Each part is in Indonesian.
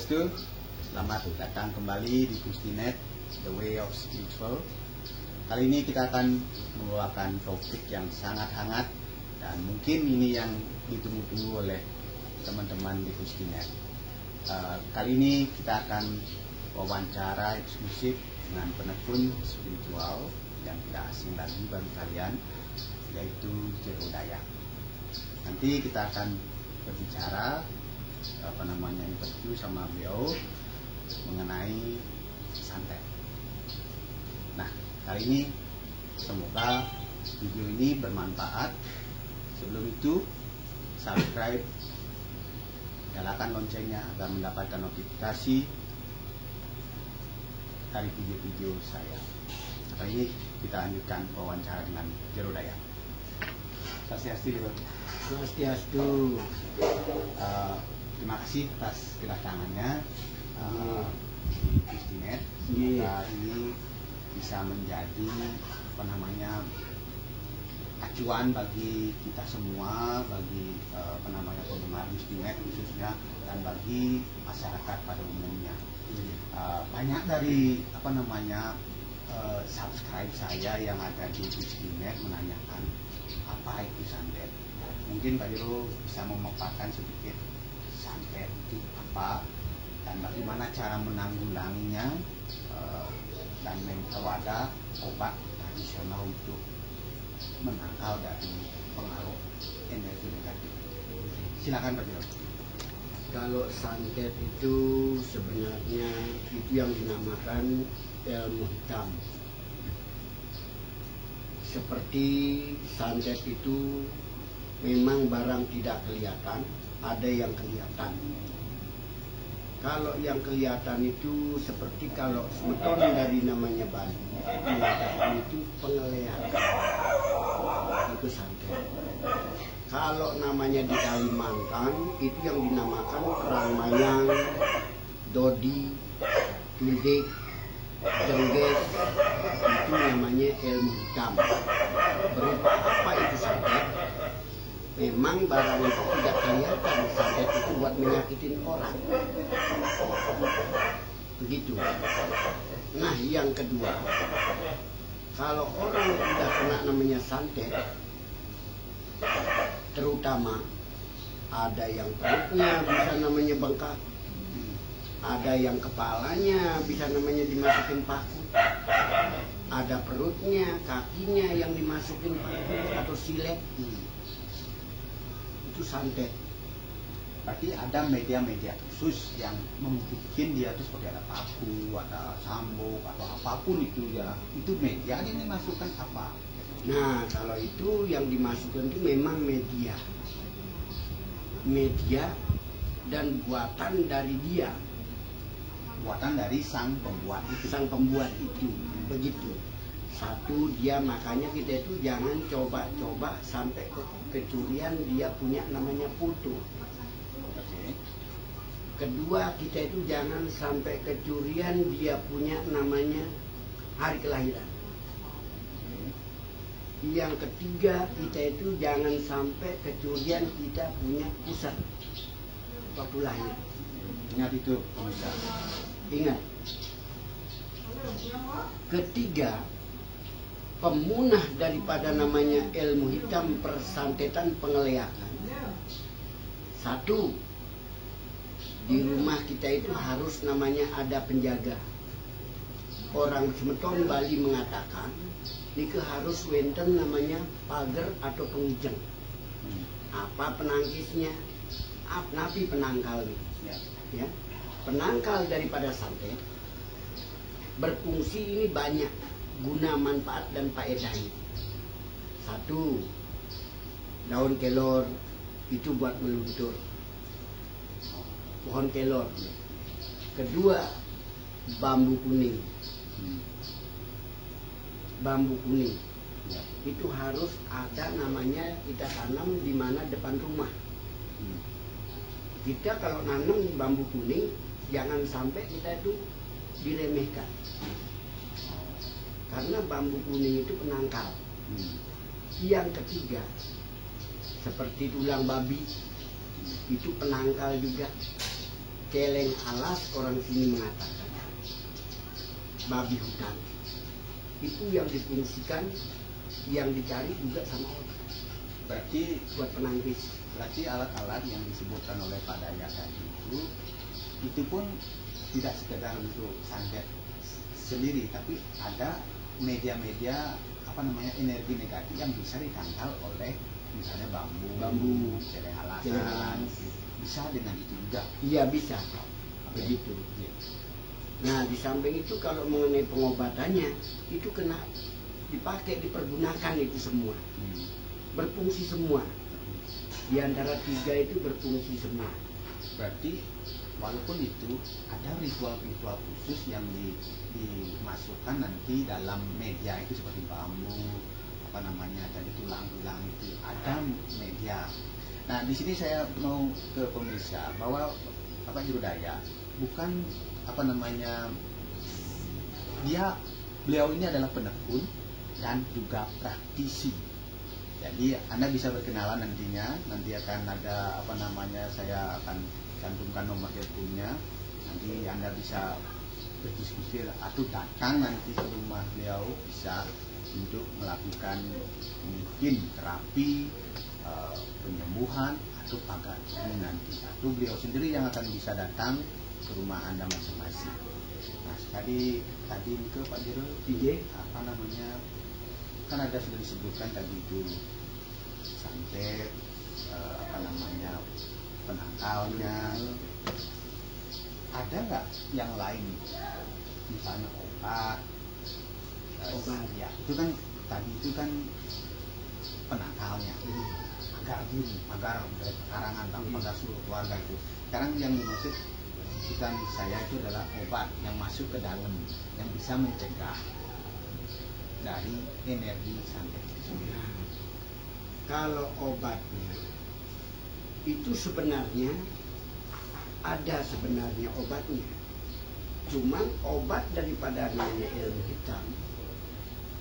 Swastiastu, selamat datang kembali di Gustinet, The Way of Spiritual. Kali ini kita akan membawakan topik yang sangat hangat dan mungkin ini yang ditunggu-tunggu oleh teman-teman di Gustinet. Kali ini kita akan wawancara eksklusif dengan penekun spiritual yang tidak asing lagi bagi kalian, yaitu Jero Dayak. Nanti kita akan berbicara interview sama beliau mengenai santet. Nah, kali ini semoga video ini bermanfaat. Sebelum itu, subscribe, nyalakan loncengnya agar mendapatkan notifikasi dari video-video saya. Kali ini kita lanjutkan wawancara dengan Jero Dayak. Swastiastu. Swastiastu. Terima kasih atas kedatangannya di Gustinet. Semoga ini bisa menjadi acuan bagi kita semua, bagi penggemar Gustinet khususnya, dan bagi masyarakat pada umumnya. Banyak dari subscribe saya yang ada di Gustinet menanyakan apa itu santet. Mungkin Pak Jero bisa memaparkan sedikit santet itu apa dan bagaimana cara menanggulanginya, dan kalau ada obat tradisional untuk menangkal dari pengaruh energi negatif. Silakan Pak Jero. Kalau santet itu sebenarnya itu yang dinamakan ilmu hitam. Seperti santet itu memang barang tidak kelihatan, ada yang kelihatan. Kalau yang kelihatan itu seperti kalau semeton dari namanya Bali, mengatakan itu penglihatan, itu santet. Kalau namanya di Kalimantan itu yang dinamakan perang mayang, dodi, tulik, jengges, itu namanya ilmu hitam. Berupa apa itu santet? Memang barang itu tidak kelihatan, santet itu buat menyakitin orang. Begitu. Nah, yang kedua, kalau orang sudah kena namanya santet, terutama ada yang perutnya bisa namanya bengkak, ada yang kepalanya bisa namanya dimasukin paku, ada perutnya, kakinya yang dimasukin paku atau silet. Itu santet. Berarti ada media-media khusus yang membuat dia itu seperti ada paku, ada sambuk atau apapun itu ya. Itu media ini masukkan apa? Nah, kalau itu yang dimasukkan itu memang media dan buatan dari dia, buatan dari sang pembuat itu. Begitu. Satu, dia makanya kita itu jangan coba-coba sampai kecurian dia punya namanya putu. Kedua, kita itu jangan sampai kecurian dia punya namanya hari kelahiran. Yang ketiga, kita itu jangan sampai kecurian kita punya pusat waktu lahir. Ingat itu, bisa. Ingat. Ketiga, pemunah daripada namanya ilmu hitam persantetan pengeliakan. Satu, di rumah kita itu harus namanya ada penjaga. Orang semeton Bali mengatakan nika harus wenten namanya pagar atau pengijeng. Apa penangkisnya? Napi penangkal. Ya. Penangkal daripada santet berfungsi ini banyak, guna manfaat dan faedahnya. Satu, daun kelor itu buat meluntur, pohon kelor. Kedua, bambu kuning. Bambu kuning itu harus ada namanya kita tanam di mana depan rumah. Kita kalau nanam bambu kuning jangan sampai kita itu diremehkan, karena bambu kuning itu penangkal. Yang ketiga, seperti tulang babi itu penangkal juga. Celeng alas orang sini mengatakan babi hutan. Itu yang difungsikan, yang dicari juga sama orang. Berarti Buat penangkis. berarti alat-alat yang disebutkan oleh Pak Dayak tadi itu pun tidak sekedar untuk santet sendiri, tapi ada media-media energi negatif yang bisa ditangkal oleh misalnya bambu, celeng alasan, bisa dengan itu juga. Iya bisa, begitu. Nah di samping itu kalau mengenai pengobatannya itu kena dipakai, dipergunakan itu semua, berfungsi semua. Di antara tiga itu berfungsi semua. Berarti walaupun itu ada ritual-ritual khusus yang dimasukkan nanti dalam media itu seperti bambu, jadi tulang-tulang itu ada media. Nah di sini saya mau ke pemirsa bahwa Bapak Juru Dayak bukan beliau ini adalah penekun dan juga praktisi. Jadi Anda bisa berkenalan nantinya, nanti akan ada saya akan cantumkan nomor teleponnya. Nanti Anda bisa berdiskusi atau datang nanti ke rumah beliau bisa untuk melakukan mungkin terapi penyembuhan atau pagar nanti, atau beliau sendiri yang akan bisa datang ke rumah Anda masing-masing. Nah tadi ke Pak Jero kan ada sudah disebutkan tadi itu santet, penangkalnya. Ada nggak yang lain, misalnya obat? Ya itu kan tadi itu kan penangkalnya, agar dari pekarangan pada seluruh keluarga itu. Sekarang yang dimaksud bukan saya itu adalah obat yang masuk ke dalam yang bisa mencegah dari energi santet itu sendiri. Kalau obatnya itu sebenarnya ada obatnya. Cuman obat daripada namanya ilmu hitam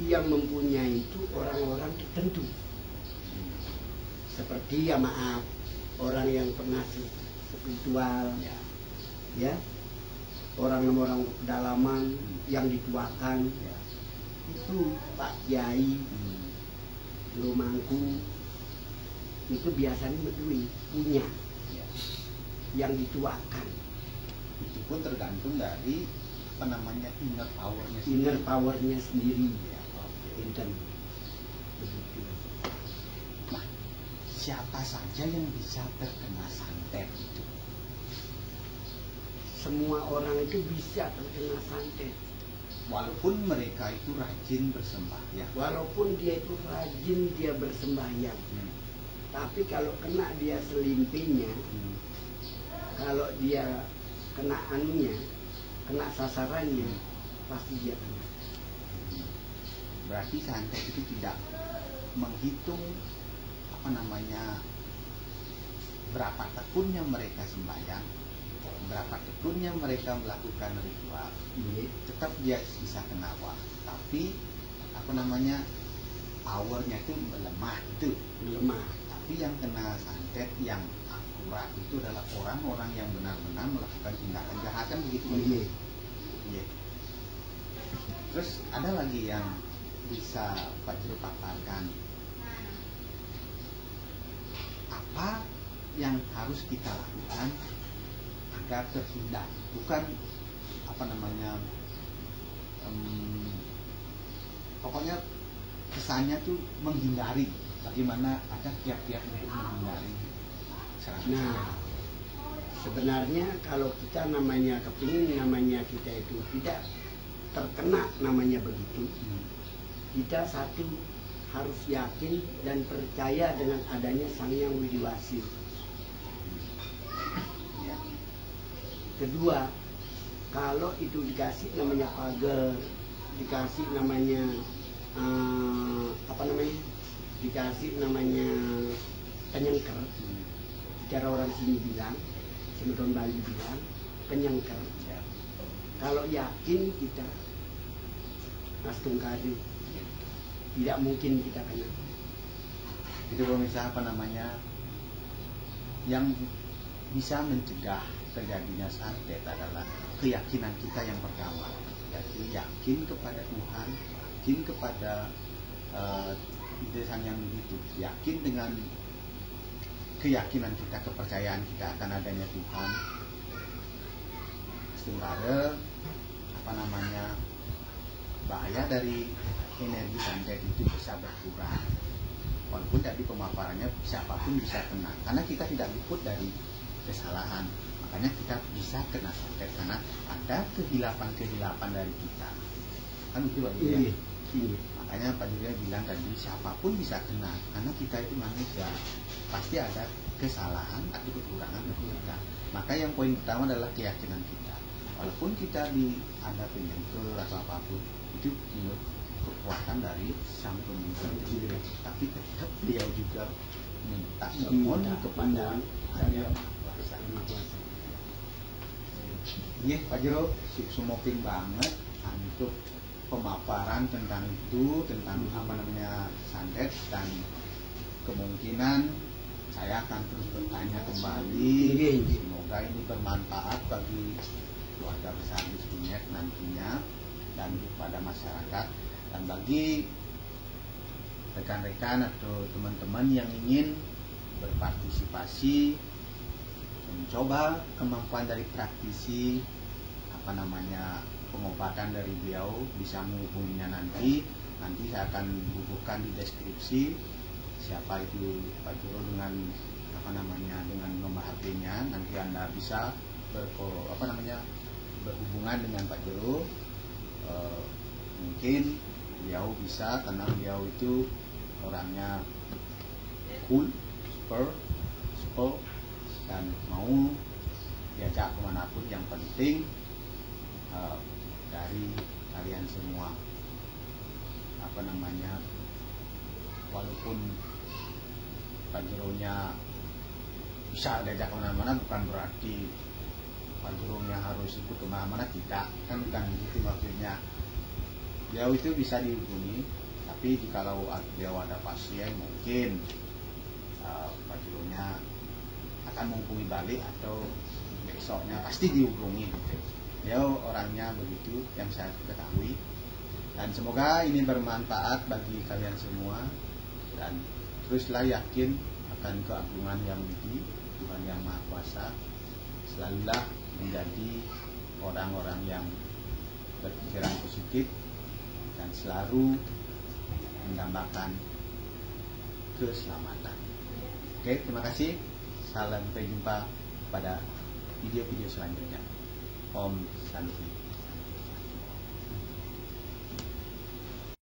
yang mempunyai itu orang-orang tertentu. Seperti orang yang pernah spiritual, ya, orang pedalaman yang dituakan, itu Pak Kiai, Guru Mangku, itu biasanya punya yang dituakan. Itu pun tergantung dari inner powernya sendiri. Inten. Begitu. Nah, siapa saja yang bisa terkena santet itu? Semua orang itu bisa terkena santet. Walaupun mereka itu rajin bersembahyang. Walaupun dia itu rajin bersembahyang. Tapi kalau kena dia selimpinya, kalau dia kena kena sasarannya, pasti dia kena. Berarti santet itu tidak menghitung berapa tekunnya mereka sembahyang, berapa tekunnya mereka melakukan ritual, tetap dia bisa kena tapi powernya itu melemah. Tapi yang kena santet yang akurat itu adalah orang-orang yang benar-benar melakukan tindakan kejahatan begitu. Terus ada lagi yang bisa Pak Jero paparkan, apa yang harus kita lakukan agar terhindar, bukan pokoknya kesannya tuh menghindari. Bagaimana ada kiat-kiat untuk menghindari serangan? Nah, sebenarnya kalau kita kepingin kita itu tidak terkena begitu, kita satu harus yakin dan percaya dengan adanya Sang Hyang Widiwasi. Kedua, kalau itu dikasih pagar, dikasih dikasih penyengker, cara orang sini bilang, Cilegon Bali bilang penyengker. Kalau yakin kita astungkari, tidak mungkin kita kena. Jadi pemirsa yang bisa mencegah terjadinya santet adalah keyakinan kita yang pertama, yaitu yakin kepada Tuhan, yakin kepada ide Sang Yang Widi, yakin dengan keyakinan kita, kepercayaan kita akan adanya Tuhan. Sementara bahaya dari energi santet itu bisa berkurang, walaupun tadi pemaparannya siapapun bisa kena, karena kita tidak luput dari kesalahan. Makanya kita bisa kena santet karena ada kehilapan dari kita, kan itu Pak Julia. Makanya Pak Julia bilang tadi siapapun bisa kena, karena kita itu manusia, pasti ada kesalahan atau kekurangan dari kita. Maka yang poin pertama adalah keyakinan kita. Walaupun kita ada penyentuh atau apapun, itu kekuatan dari sang pemimpin itu, tapi tetap beliau juga minta mohon kepada Yang Maha Kuasa. Iya Pak Jero, sumoping banget untuk pemaparan tentang itu, tentang santet, dan kemungkinan saya akan terus bertanya kembali. Semoga ini bermanfaat bagi keluarga besar Gustinet nantinya dan kepada masyarakat, dan bagi rekan-rekan atau teman-teman yang ingin berpartisipasi mencoba kemampuan dari praktisi pengobatan dari beliau, bisa menghubunginya nanti saya akan bubuhkan di deskripsi siapa itu Pak Jero dengan dengan nomor HP-nya. Nanti Anda bisa berhubungan dengan Pak Jero. Mungkin beliau bisa, karena beliau itu orangnya cool, super, dan mau diajak kemanapun. Yang penting dari kalian semua walaupun Pak Jero-nya bisa diajak kemana-mana, bukan berarti Pak Jero-nya harus ikut kemana-mana, tidak, kan bukan gitu maksudnya. Beliau itu bisa dihubungi, tapi jikalau beliau ada pasien, mungkin Pak Jero-nya akan menghubungi balik atau besoknya pasti dihubungi gitu. Beliau orangnya begitu yang saya ketahui, dan semoga ini bermanfaat bagi kalian semua, dan teruslah yakin akan keagungan Yang Widi, Tuhan Yang Maha Kuasa. Selalulah menjadi orang-orang yang berpikiran positif dan selalu mendambakan keselamatan. Oke, terima kasih. Sampai jumpa pada video-video selanjutnya. Om Santi.